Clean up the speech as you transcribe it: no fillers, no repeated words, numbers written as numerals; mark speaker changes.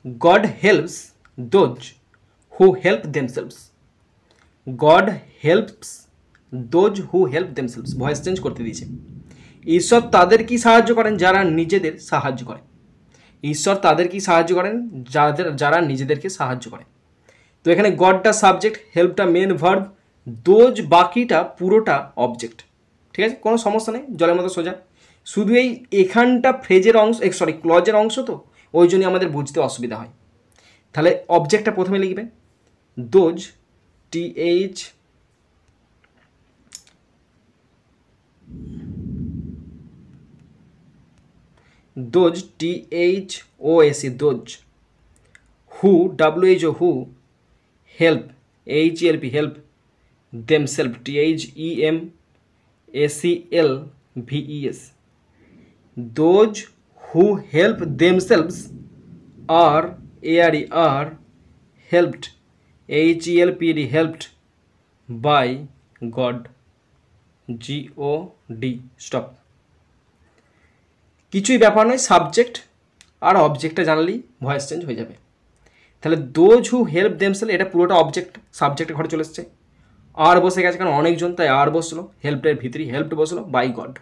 Speaker 1: God helps those who help themselves. God helps those who help themselves, voice change করতে দিয়েছে। ঈশ্বর তাদের কি সাহায্য করেন? যারা নিজেদের সাহায্য করে। ঈশ্বর তাদের কি সাহায্য করেন? যারা নিজেদেরকে সাহায্য করে। তো এখানে গডটা সাবজেক্ট, হেল্পটা মেন ভার্ব, দোজ বাকিটা পুরোটা অবজেক্ট। ঠিক আছে, কোনো সমস্যা নেই, জলের মতো সোজা। শুধু এখানটা ফ্রেজের অংশ, সরি ক্লজের অংশ, তো ওই জন্যই আমাদের বুঝতে অসুবিধা হয়। তাহলে অবজেক্টটা প্রথমে লিখবে, those TH those THOS those, who WHO who, help HELP help, themselves THEMSELVES, those who help themselves are helped HELPED helped by God GOD stop. কিছুই ব্যাপার নয়, সাবজেক্ট আর অবজেক্টটা জানলেই ভয়েস চেঞ্জ হয়ে যাবে। তাহলে দোজ হু হেল্প দেমসেলভ, এটা পুরোটা object, সাবজেক্টের ঘরে চলে এসছে। আর বসে গেছে কারণ অনেকজন, তাই আর বসলো, হেল্পের ভিতরে হেল্পড বসলো, বাই গড।